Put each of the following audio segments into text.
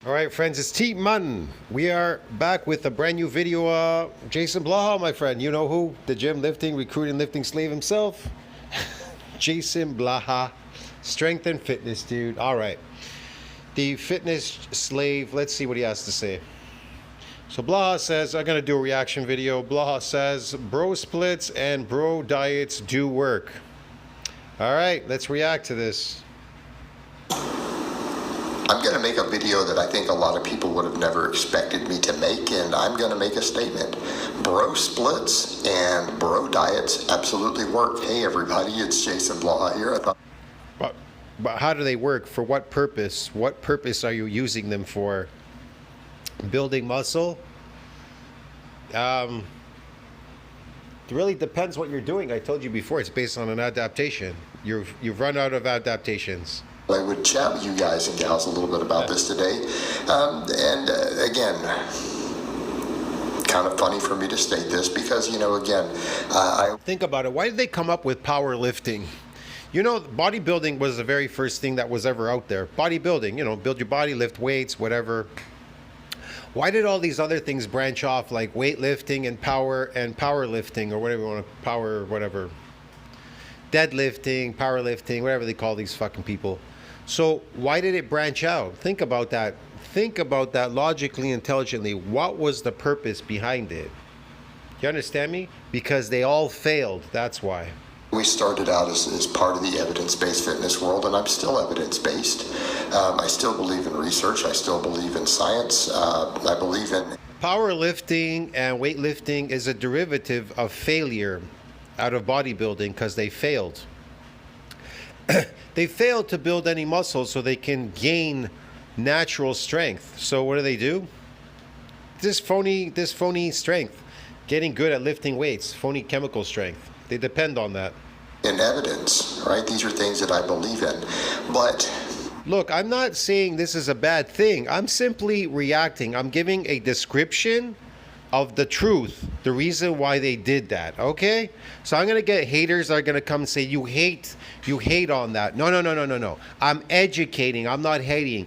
All right, friends, it's Team Mun. We are back with a brand new video. Jason Blaha, my friend, you know who? The gym lifting, recruiting, lifting slave himself. Jason Blaha, strength and fitness, dude. All right, the fitness slave. Let's see what he has to say. So Blaha says, I'm gonna do a reaction video. Blaha says, bro splits and bro diets do work. All right, let's react to this. I'm going to make a video that I think a lot of people would have never expected me to make, and I'm going to make a statement. Bro splits and bro diets absolutely work. Hey everybody, it's Jason Blaha here. But how do they work? For what purpose? What purpose are you using them for? Building muscle? It really depends what you're doing. I told you before, it's based on an adaptation. You've run out of adaptations. I would chat with you guys and gals a little bit about this today. Again, kind of funny for me to state this because, you know, again, I think about it. Why did they come up with powerlifting? You know, bodybuilding was the very first thing that was ever out there. Bodybuilding, you know, build your body, lift weights, whatever. Why did all these other things branch off, like weightlifting and powerlifting, or whatever you want to power, whatever, deadlifting, powerlifting, whatever they call these fucking people? So why did it branch out? Think about that. Think about that logically, intelligently. What was the purpose behind it? You understand me? Because they all failed. That's why. We started out as part of the evidence-based fitness world, and I'm still evidence-based. I still believe in research. I still believe in science. I believe in... Powerlifting and weightlifting is a derivative of failure out of bodybuilding because they failed. They failed to build any muscle so they can gain natural strength. So what do? This phony strength, getting good at lifting weights, phony chemical strength. They depend on that. In evidence, right? These are things that I believe in. But look, I'm not saying this is a bad thing. I'm simply reacting. I'm giving a description of the truth, the reason why they did that, okay? So I'm gonna get haters that are gonna come and say, you hate on that. No. I'm educating, I'm not hating,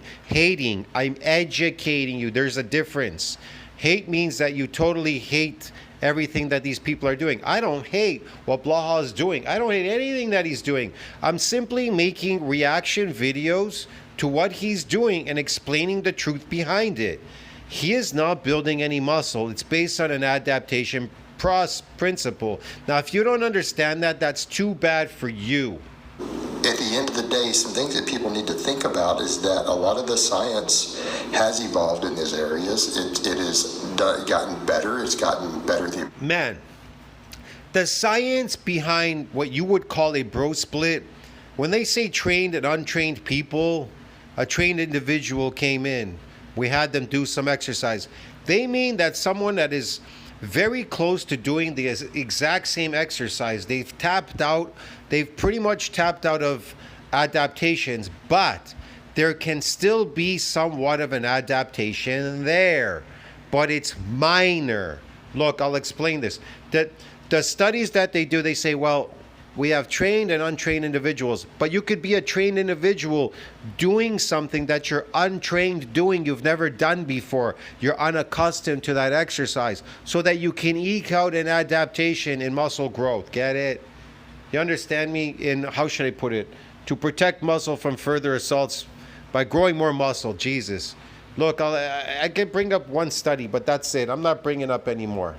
I'm educating you. There's a difference. Hate means that you totally hate everything that these people are doing. I don't hate what Blaha is doing. I don't hate anything that he's doing. I'm simply making reaction videos to what he's doing and explaining the truth behind it. He is not building any muscle. It's based on an adaptation principle. Now, if you don't understand that, that's too bad for you. At the end of the day, some things that people need to think about is that a lot of the science has evolved in these areas. It has gotten better. It's gotten better. Man, the science behind what you would call a bro split, when they say trained and untrained people, a trained individual came in. We had them do some exercise. They mean that someone that is very close to doing the exact same exercise, they've pretty much tapped out of adaptations, but there can still be somewhat of an adaptation there, but it's minor. Look, I'll explain this. The studies that they do, they say, well, we have trained and untrained individuals, but you could be a trained individual doing something that you're untrained doing, you've never done before. You're unaccustomed to that exercise, so that you can eke out an adaptation in muscle growth. Get it? You understand me? In, how should I put it? To protect muscle from further assaults by growing more muscle. Jesus. Look, I can bring up one study, but that's it. I'm not bringing up any more.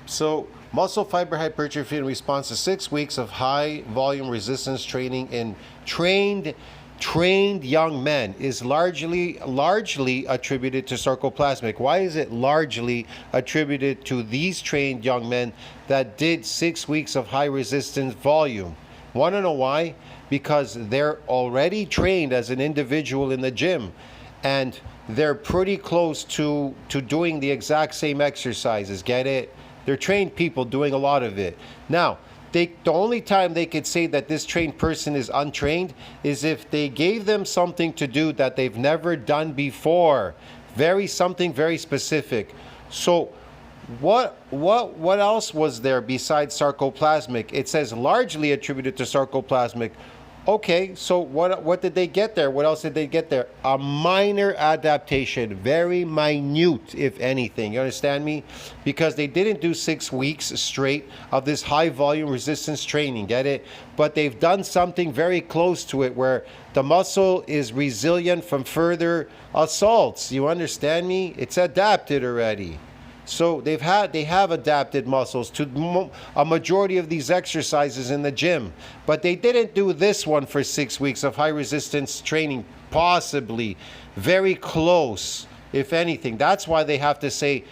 So, muscle fiber hypertrophy in response to 6 weeks of high volume resistance training in trained young men is largely attributed to sarcoplasmic. Why is it largely attributed to these trained young men that did 6 weeks of high resistance volume? Want to know why? Because they're already trained as an individual in the gym, and they're pretty close to doing the exact same exercises. Get it? They're trained people doing a lot of it. Now, the only time they could say that this trained person is untrained is if they gave them something to do that they've never done before. Something very specific. So what else was there besides sarcoplasmic? It says largely attributed to sarcoplasmic. Okay, so what did they get there? What else did they get there? A minor adaptation, very minute, if anything. You understand me? Because they didn't do 6 weeks straight of this high volume resistance training, get it? But they've done something very close to it where the muscle is resilient from further assaults. You understand me? It's adapted already. So they have adapted muscles to a majority of these exercises in the gym, but they didn't do this one for 6 weeks of high resistance training, possibly very close, if anything. That's why they have to say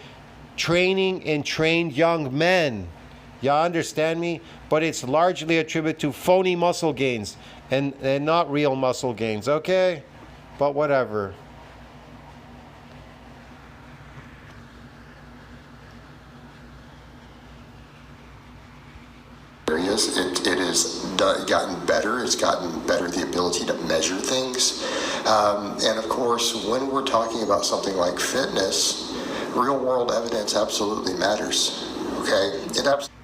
training in trained young men. You understand me? But it's largely attributed to phony muscle gains and not real muscle gains, okay? But whatever. Areas. It has gotten better. It's gotten better the ability to measure things. And of course, when we're talking about something like fitness, real world evidence absolutely matters. Okay?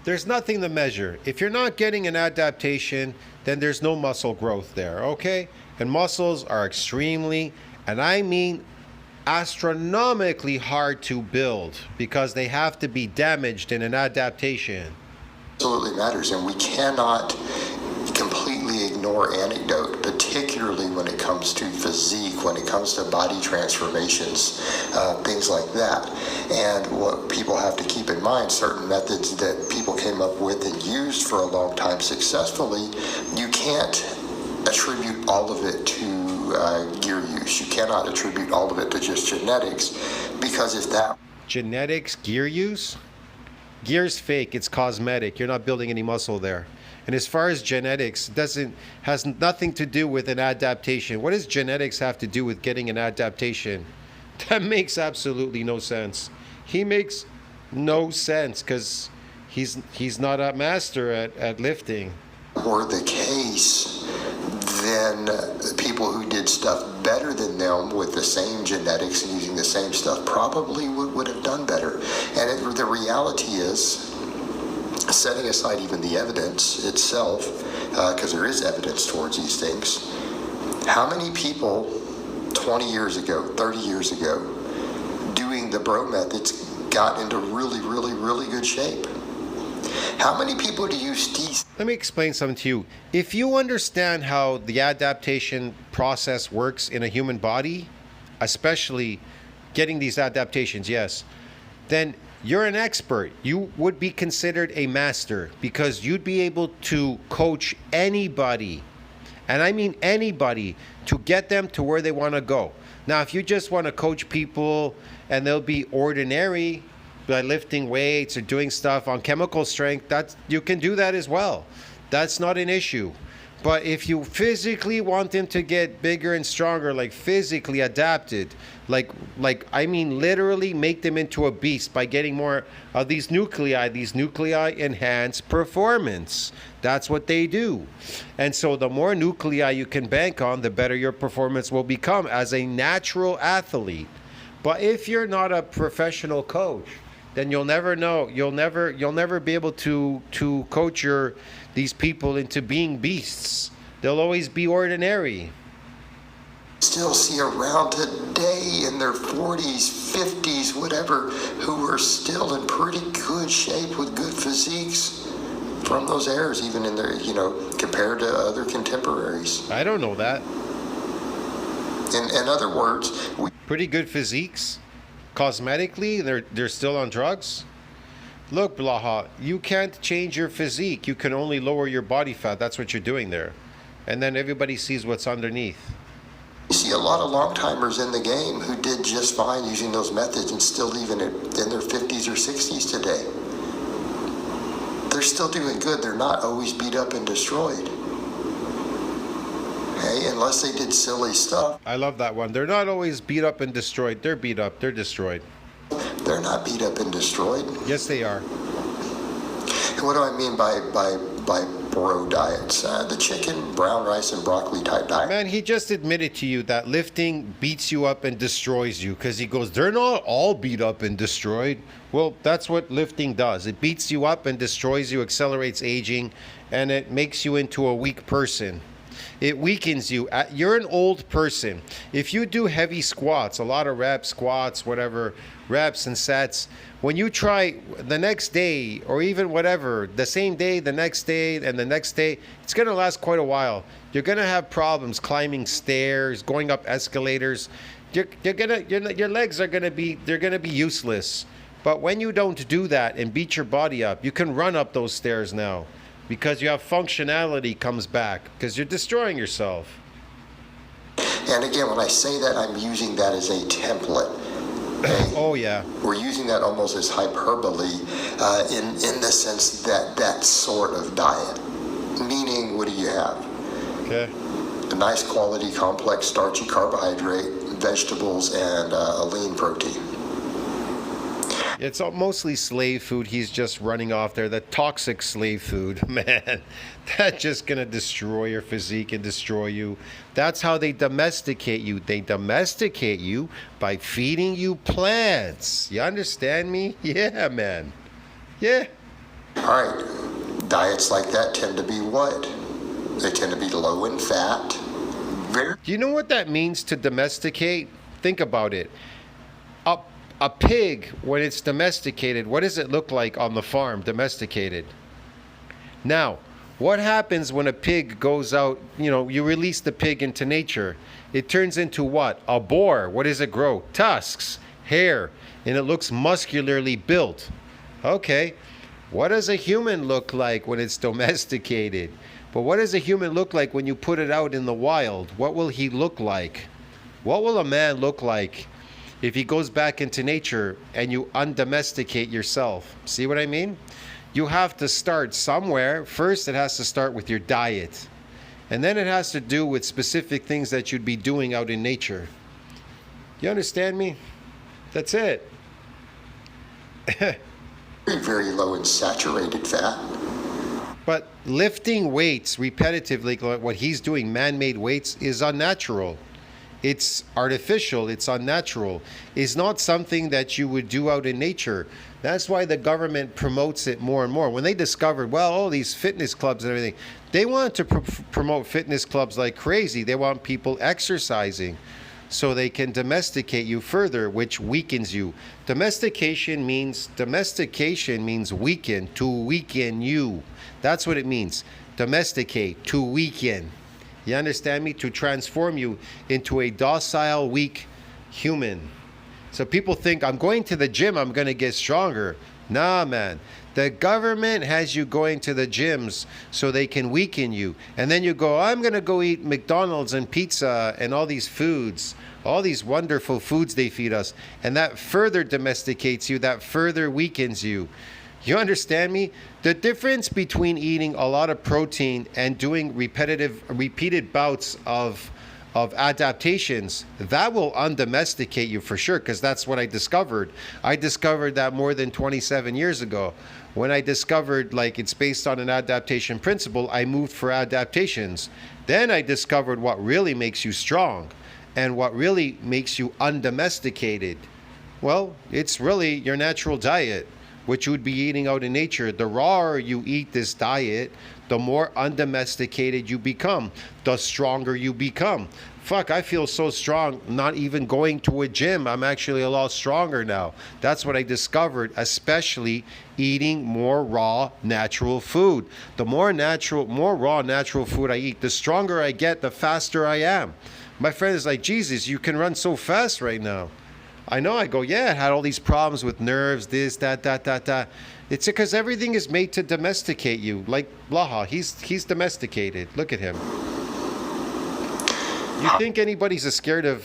There's nothing to measure. If you're not getting an adaptation, then there's no muscle growth there, okay? And muscles are extremely, and I mean astronomically hard to build because they have to be damaged in an adaptation. Absolutely matters, and we cannot completely ignore anecdote, particularly when it comes to physique, when it comes to body transformations, things like that. And what people have to keep in mind, certain methods that people came up with and used for a long time successfully, you can't attribute all of it to gear use. You cannot attribute all of it to just genetics, because if that... Genetics, gear use? Gear's fake, it's cosmetic. You're not building any muscle there. And as far as genetics, has nothing to do with an adaptation. What does genetics have to do with getting an adaptation? That makes absolutely no sense. He makes no sense because he's not a master at lifting. Were the case, then people who did stuff better than them with the same genetics and using the same stuff probably would have done better. And the reality is, setting aside even the evidence itself, because there is evidence towards these things, how many people 20 years ago, 30 years ago, doing the bro methods got into really, really, really good shape? How many people do you see? Let me explain something to you. If you understand how the adaptation process works in a human body, especially getting these adaptations, yes, then you're an expert. You would be considered a master because you'd be able to coach anybody, and I mean anybody, to get them to where they want to go. Now, if you just want to coach people and they'll be ordinary by lifting weights or doing stuff on chemical strength, you can do that as well. That's not an issue. But if you physically want them to get bigger and stronger, like physically adapted, like I mean literally make them into a beast by getting more of these nuclei enhance performance. That's what they do. And so the more nuclei you can bank on, the better your performance will become as a natural athlete. But if you're not a professional coach, then you'll never know. You'll never be able to coach these people into being beasts. They'll always be ordinary. Still see around today in their 40s, 50s, whatever, who are still in pretty good shape with good physiques from those eras, even in their, compared to other contemporaries. I don't know that. In other words, pretty good physiques? Cosmetically, they're still on drugs? Look, Blaha, you can't change your physique. You can only lower your body fat. That's what you're doing there. And then everybody sees what's underneath. You see a lot of long-timers in the game who did just fine using those methods and still even in their 50s or 60s today. They're still doing good. They're not always beat up and destroyed. Hey, unless they did silly stuff. I love that one. They're not always beat up and destroyed. They're beat up. They're destroyed. They're not beat up and destroyed. Yes, they are. And what do I mean by bro diets? The chicken, brown rice, and broccoli type diet. Man, he just admitted to you that lifting beats you up and destroys you because he goes, they're not all beat up and destroyed. Well, that's what lifting does. It beats you up and destroys you, accelerates aging, and it makes you into a weak person. It weakens you. You're an old person. If you do heavy squats, a lot of reps, squats, whatever, reps and sets, when you try the next day or even whatever, the same day, the next day, and the next day, it's going to last quite a while. You're going to have problems climbing stairs, going up escalators. Your legs are going to be, they're going to be useless. But when you don't do that and beat your body up, you can run up those stairs now because you have functionality comes back because you're destroying yourself. And again, when I say that, I'm using that as a template. Okay? Oh, yeah. We're using that almost as hyperbole in the sense that that sort of diet. Meaning, what do you have? Okay. A nice quality, complex, starchy carbohydrate, vegetables, and a lean protein. It's mostly slave food. He's just running off there. The toxic slave food, man, that's just going to destroy your physique and destroy you. That's how they domesticate you. They domesticate you by feeding you plants. You understand me? Yeah, man. Yeah. All right. Diets like that tend to be what? They tend to be low in fat. Do you know what that means to domesticate? Think about it. A pig, when it's domesticated, what does it look like on the farm, domesticated? Now, what happens when a pig goes out, you release the pig into nature? It turns into what? A boar. What does it grow? Tusks, hair, and it looks muscularly built. Okay, what does a human look like when it's domesticated? But what does a human look like when you put it out in the wild? What will he look like? What will a man look like if he goes back into nature and you undomesticate yourself? See what I mean? You have to start somewhere. First, it has to start with your diet. And then it has to do with specific things that you'd be doing out in nature. You understand me? That's it. Very low in saturated fat. But lifting weights repetitively, like what he's doing, man-made weights, is unnatural. It's artificial, it's unnatural. It's not something that you would do out in nature. That's why the government promotes it more and more. When they discovered, all these fitness clubs and everything, they want to promote fitness clubs like crazy. They want people exercising so they can domesticate you further, which weakens you. Domestication means weaken, to weaken you. That's what it means. Domesticate, to weaken. You understand me? To transform you into a docile, weak human. So people think, I'm going to the gym, I'm going to get stronger. Nah, man. The government has you going to the gyms so they can weaken you. And then you go, I'm going to go eat McDonald's and pizza and all these foods, all these wonderful foods they feed us. And that further domesticates you, that further weakens you. You understand me? The difference between eating a lot of protein and doing repeated bouts of adaptations, that will undomesticate you for sure, because that's what I discovered. I discovered that more than 27 years ago. When I discovered it's based on an adaptation principle, I moved for adaptations. Then I discovered what really makes you strong and what really makes you undomesticated. Well, it's really your natural diet, which you would be eating out in nature. The rawer you eat this diet, the more undomesticated you become, the stronger you become. Fuck, I feel so strong not even going to a gym. I'm actually a lot stronger now. That's what I discovered, especially eating more raw, natural food. The more raw, natural food I eat, the stronger I get, the faster I am. My friend is like, Jesus, you can run so fast right now. I know. I go, yeah, I had all these problems with nerves, this, that. It's because everything is made to domesticate you. Like Blaha, he's domesticated. Look at him. You think anybody's scared of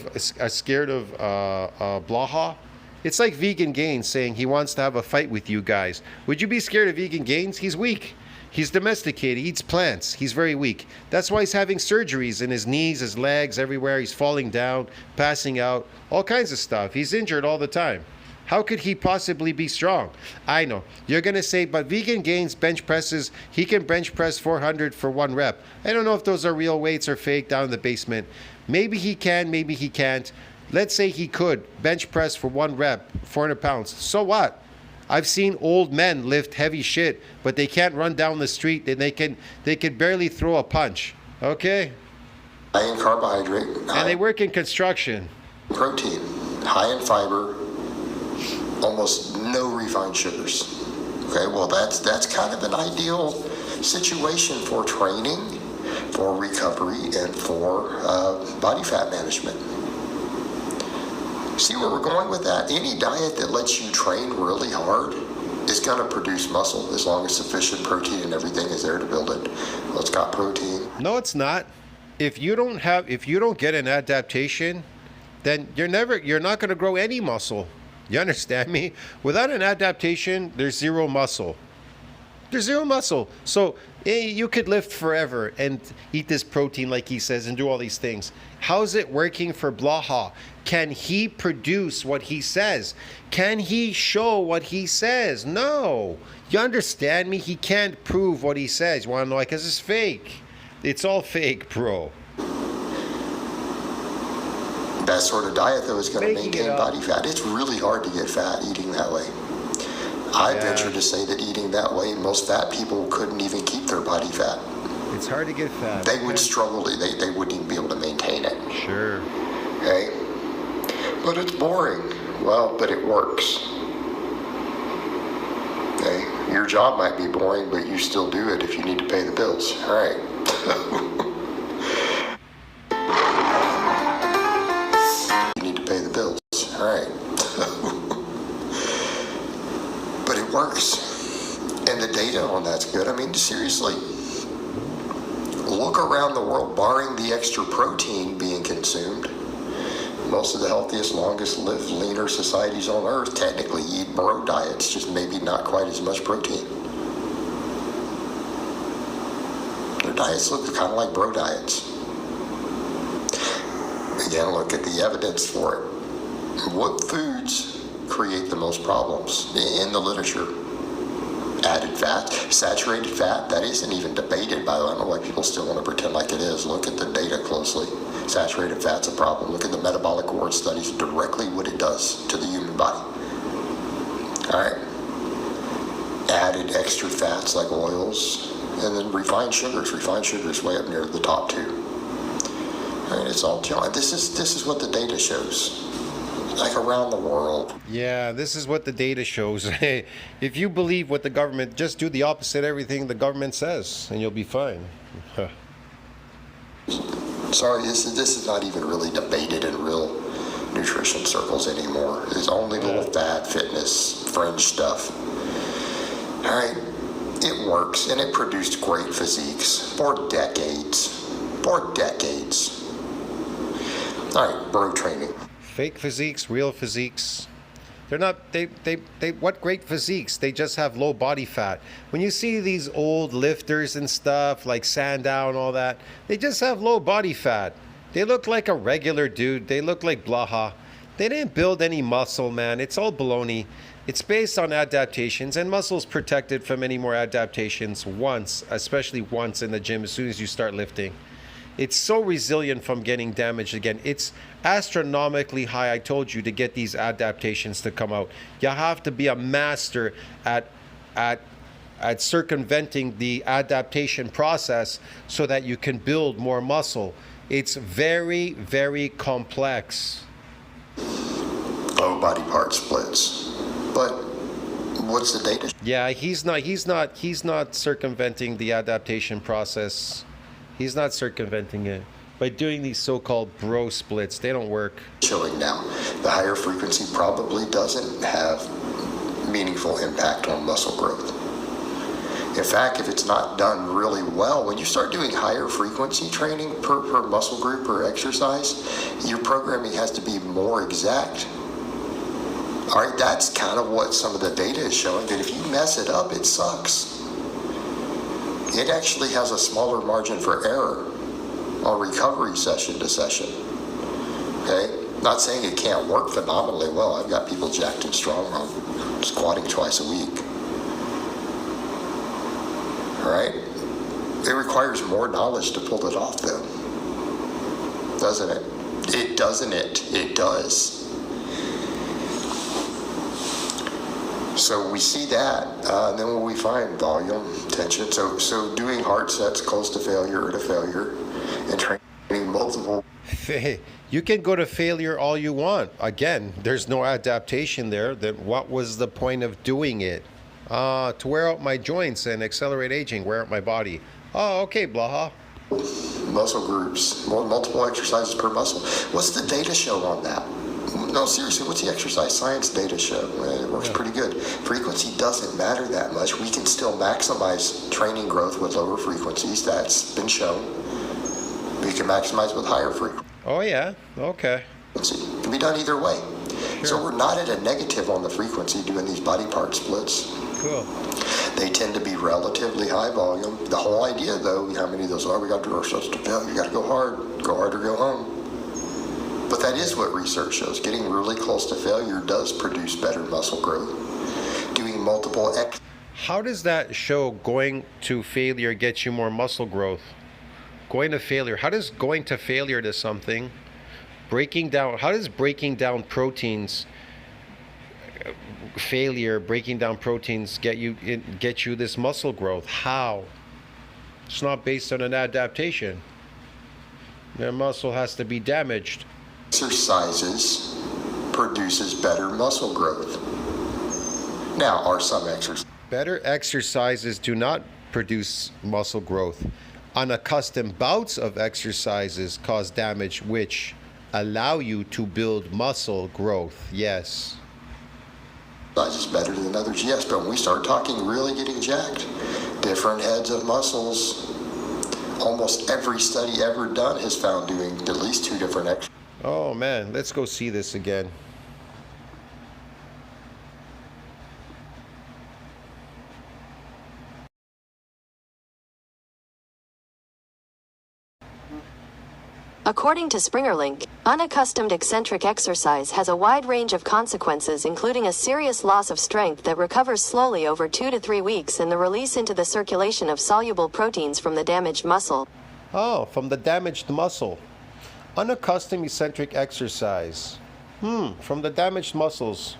Blaha? It's like Vegan Gains saying he wants to have a fight with you guys. Would you be scared of Vegan Gains? He's weak. He's domesticated. He eats plants. He's very weak. That's why he's having surgeries in his knees, his legs, everywhere. He's falling down, passing out, all kinds of stuff. He's injured all the time. How could he possibly be strong? I know. You're going to say, but Vegan Gains bench presses, he can bench press 400 for one rep. I don't know if those are real weights or fake down in the basement. Maybe he can, maybe he can't. Let's say he could bench press for one rep, 400 pounds. So what? I've seen old men lift heavy shit, but they can't run down the street and they can barely throw a punch. Okay? high in carbohydrate, And they work in construction. protein, high in fiber, almost no refined sugars. Okay, well that's kind of an ideal situation for training, for recovery, and for body fat management. See where we're going with that? Any diet that lets you train really hard is going to produce muscle as long as sufficient protein and everything is there to build it. Well, it's got protein. No, it's not. If you don't get an adaptation, then you're not going to grow any muscle. You understand me? Without an adaptation, there's zero muscle. There's zero muscle. So you could lift forever and eat this protein like he says and do all these things. How's it working for Blaha? Can he produce what he says? Can he show what he says? No. You understand me? He can't prove what he says. You want to know why? Because it's fake. It's all fake, bro. That sort of diet, though, is going to maintain body fat. It's really hard to get fat eating that way. I venture to say that eating that way, most fat people couldn't even keep their body fat. It's hard to get fat. They would struggle. They wouldn't even be able to maintain it. Sure. Okay? But it's boring. Well, but it works. Okay? Your job might be boring, but you still do it if you need to pay the bills. All right. You need to pay the bills. All right. But it works. And the data on that's good. I mean, seriously, look around the world, barring the extra protein being consumed. Most of the healthiest, longest lived, leaner societies on earth technically eat bro diets, just maybe not quite as much protein. Their diets look kind of like bro diets. Again, look at the evidence for it. What foods create the most problems in the literature? Added fat, saturated fat, that isn't even debated, by the way. I don't know why people still want to pretend like it is. Look at the data closely. Saturated fat's a problem. Look at the metabolic reward studies, directly what it does to the human body. All right. Added extra fats like oils, and then refined sugars. Refined sugars way up near the top too. All right, it's all junk. This is what the data shows. Like around the world. Yeah, this is what the data shows. If you believe what the government, just do the opposite of everything the government says, and you'll be fine. Sorry, this is not even really debated in real nutrition circles anymore. It's only little fad, fitness, fringe stuff. All right, it works, and it produced great physiques for decades. For decades. All right, bro training. Fake physiques, real physiques. They're not, what great physiques? They just have low body fat. When you see these old lifters and stuff, like Sandow and all that, they just have low body fat. They look like a regular dude. They look like Blaha. They didn't build any muscle, man. It's all baloney. It's based on adaptations, and muscle's protected from any more adaptations once, especially once in the gym as soon as you start lifting. It's so resilient from getting damaged again. It's astronomically high, I told you, to get these adaptations to come out. You have to be a master at circumventing the adaptation process so that you can build more muscle. It's very, very complex. Low body part splits. But what's the data? Yeah, he's not circumventing the adaptation process. He's not circumventing it by doing these so-called bro splits. They don't work. Showing now, the higher frequency probably doesn't have meaningful impact on muscle growth. In fact, if it's not done really well, when you start doing higher frequency training per muscle group or exercise, your programming has to be more exact. All right, that's kind of what some of the data is showing, that if you mess it up, it sucks. It actually has a smaller margin for error on recovery session to session. Okay? Not saying it can't work phenomenally well. I've got people jacked and strong on squatting twice a week. All right? It requires more knowledge to pull it off, though. Doesn't it? It doesn't it? It does. So we see that, and then when we find volume, tension, so doing hard sets close to failure or to failure, and training multiple. You can go to failure all you want. Again, there's no adaptation there. Then what was the point of doing it? To wear out my joints and accelerate aging, wear out my body. Oh, okay, Blaha. Muscle groups, multiple exercises per muscle. What's the data show on that? No, seriously, what's the exercise science data show? It works pretty good. Frequency doesn't matter that much. We can still maximize training growth with lower frequencies. That's been shown. We can maximize with higher frequency. Oh, yeah. Okay. It can be done either way. Sure. So we're not at a negative on the frequency doing these body part splits. Cool. They tend to be relatively high volume. The whole idea, though, how many of those are, we got to do ourselves to fail. You got to go hard or go home. But that is what research shows. Getting really close to failure does produce better muscle growth. Doing multiple How does that show going to failure get you more muscle growth? Going to failure. How does going to failure to something, breaking down proteins, breaking down proteins get you this muscle growth? How? It's not based on an adaptation. Your muscle has to be damaged. Exercises produces better muscle growth. Now, are some exercises? Better exercises do not produce muscle growth. Unaccustomed bouts of exercises cause damage which allow you to build muscle growth. Yes. Exercises better than others, yes, but when we start talking really getting jacked, different heads of muscles, almost every study ever done has found doing at least 2 different exercises. Oh man, let's go see this again. According to Springerlink, unaccustomed eccentric exercise has a wide range of consequences, including a serious loss of strength that recovers slowly over 2 to 3 weeks and the release into the circulation of soluble proteins from the damaged muscle. Oh, from the damaged muscle. Unaccustomed eccentric exercise. From the damaged muscles.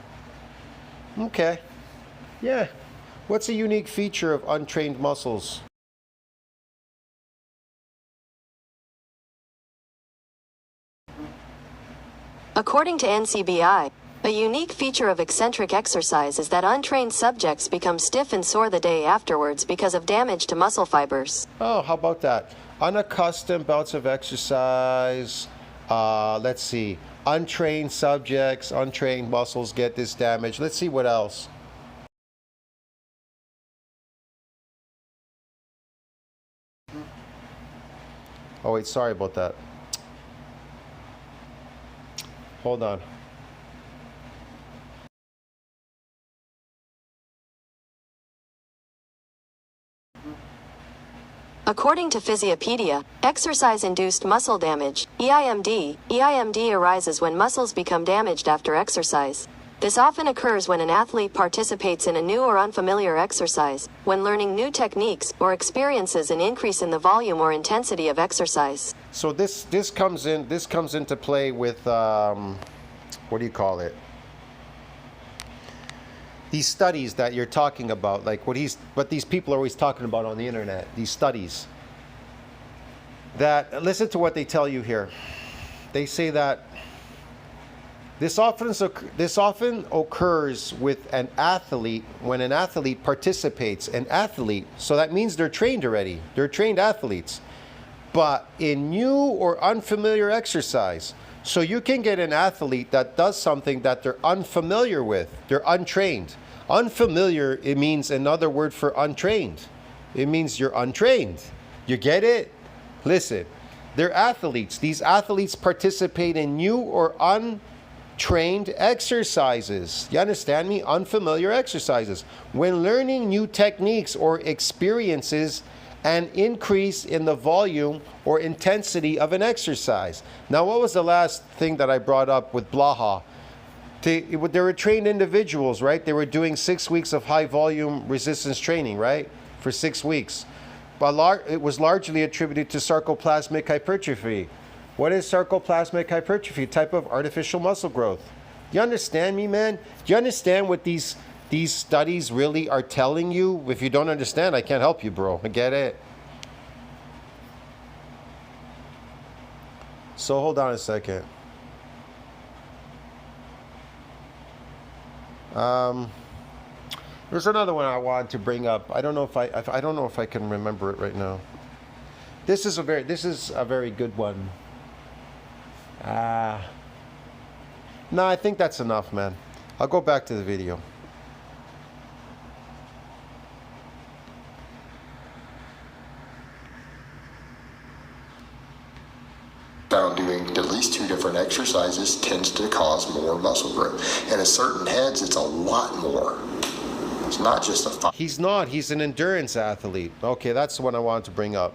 Okay. Yeah. What's a unique feature of untrained muscles? According to NCBI, a unique feature of eccentric exercise is that untrained subjects become stiff and sore the day afterwards because of damage to muscle fibers. Oh, how about that? Unaccustomed bouts of exercise. Let's see. Untrained subjects, untrained muscles get this damage. Let's see what else. Oh, wait, sorry about that. Hold on. According to Physiopedia, exercise-induced muscle damage, EIMD arises when muscles become damaged after exercise. This often occurs when an athlete participates in a new or unfamiliar exercise, when learning new techniques, or experiences an increase in the volume or intensity of exercise. So this comes into play with what do you call it? These studies that you're talking about, like what these people are always talking about on the internet, these studies. That, listen to what they tell you here. They say that this often occurs with an athlete when an athlete participates. An athlete, so that means they're trained already. They're trained athletes. But in new or unfamiliar exercise. So you can get an athlete that does something that they're unfamiliar with. They're untrained. Unfamiliar, it means another word for untrained. It means you're untrained. You get it? Listen, they're athletes. These athletes participate in new or untrained exercises. You understand me? Unfamiliar exercises. When learning new techniques or experiences an increase in the volume or intensity of an exercise. Now, what was the last thing that I brought up with Blaha? They were trained individuals, right? They were doing 6 weeks of high volume resistance training, right? For 6 weeks. But it was largely attributed to sarcoplasmic hypertrophy. What is sarcoplasmic hypertrophy? Type of artificial muscle growth. You understand me, man? Do you understand what these studies really are telling you? If you don't understand, I can't help you, bro. I get it. So hold on a second. There's another one I wanted to bring up. I don't know if I don't know if I can remember it right now. This is a very good one. No, I think that's enough, man. I'll go back to the video. Found doing at least 2 different exercises tends to cause more muscle growth. And at certain heads, it's a lot more. It's not just a... He's not. He's an endurance athlete. Okay, that's the one I wanted to bring up.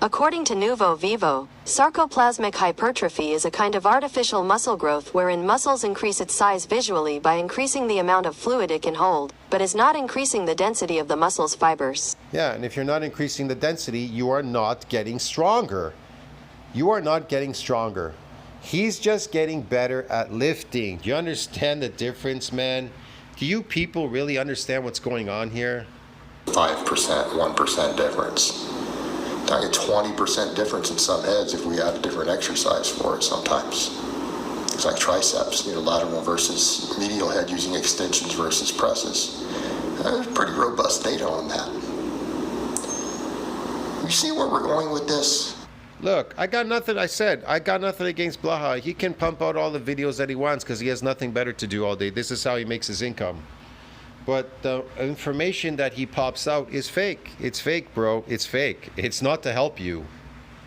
According to Nuvo Vivo, sarcoplasmic hypertrophy is a kind of artificial muscle growth wherein muscles increase its size visually by increasing the amount of fluid it can hold, but is not increasing the density of the muscle's fibers. Yeah, and if you're not increasing the density, you are not getting stronger. You are not getting stronger. He's just getting better at lifting. Do you understand the difference, man? Do you people really understand what's going on here? 5%, 1% difference. Talking 20% difference in some heads if we have a different exercise for it sometimes. It's like triceps, lateral versus medial head using extensions versus presses. There's pretty robust data on that. You see where we're going with this? Look, I got nothing against Blaha. He can pump out all the videos that he wants because he has nothing better to do all day. This is how he makes his income. But the information that he pops out is fake. It's fake, bro. It's fake. It's not to help you.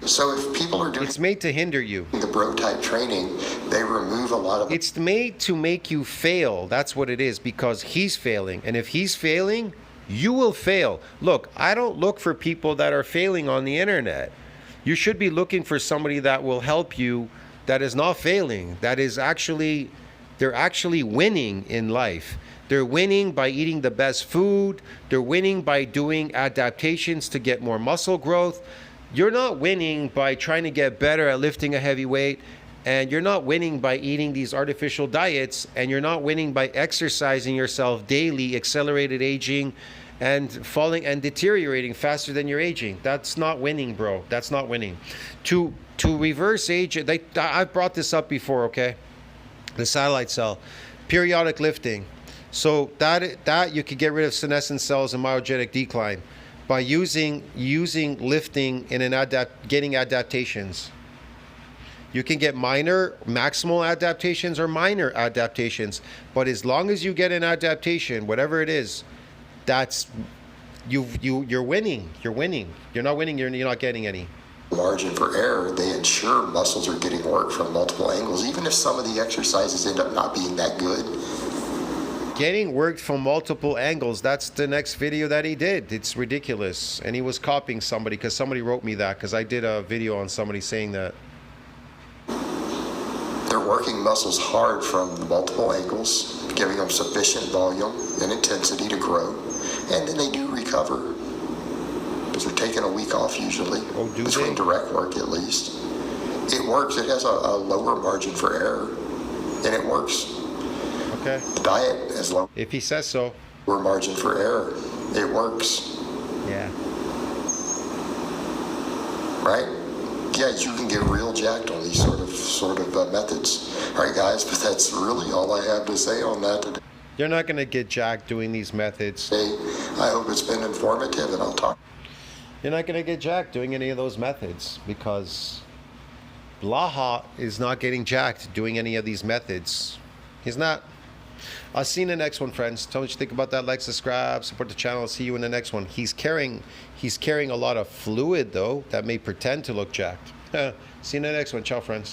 So if people are doing... It's made to hinder you. The bro type training, they remove a lot of... It's made to make you fail. That's what it is, because he's failing. And if he's failing, you will fail. Look, I don't look for people that are failing on the internet. You should be looking for somebody that will help you, that is not failing, that is actually... They're actually winning in life. They're winning by eating the best food. They're winning by doing adaptations to get more muscle growth. You're not winning by trying to get better at lifting a heavy weight. And you're not winning by eating these artificial diets. And you're not winning by exercising yourself daily, accelerated aging, and falling and deteriorating faster than you're aging. That's not winning, bro. That's not winning. To reverse age, I've brought this up before, okay? The satellite cell, periodic lifting. So that you could get rid of senescent cells and myogenic decline by using lifting in getting adaptations. You can get maximal adaptations or minor adaptations, but as long as you get an adaptation, whatever it is, that's you're winning. You're winning. You're not winning. You're not getting any. Margin for error, they ensure muscles are getting work from multiple angles, even if some of the exercises end up not being that good. Getting worked from multiple angles, that's the next video that he did. It's ridiculous. And he was copying somebody, because somebody wrote me that, because I did a video on somebody saying that. They're working muscles hard from multiple angles, giving them sufficient volume and intensity to grow, and then they do recover. Because they're taking a week off usually, between direct work at least. It works. It has a lower margin for error, and it works. Okay. The diet has low. If he says so. Lower margin for error. It works. Yeah. Right? Yeah, you can get real jacked on these sort of methods. All right, guys, but that's really all I have to say on that today. You're not going to get jacked doing these methods. Hey, I hope it's been informative, and I'll talk. You're not going to get jacked doing any of those methods, because Blaha is not getting jacked doing any of these methods. He's not. I'll see you in the next one, friends. Tell me what you think about that. Like, subscribe, support the channel. I'll see you in the next one. He's carrying a lot of fluid, though, that may pretend to look jacked. See you in the next one. Ciao, friends.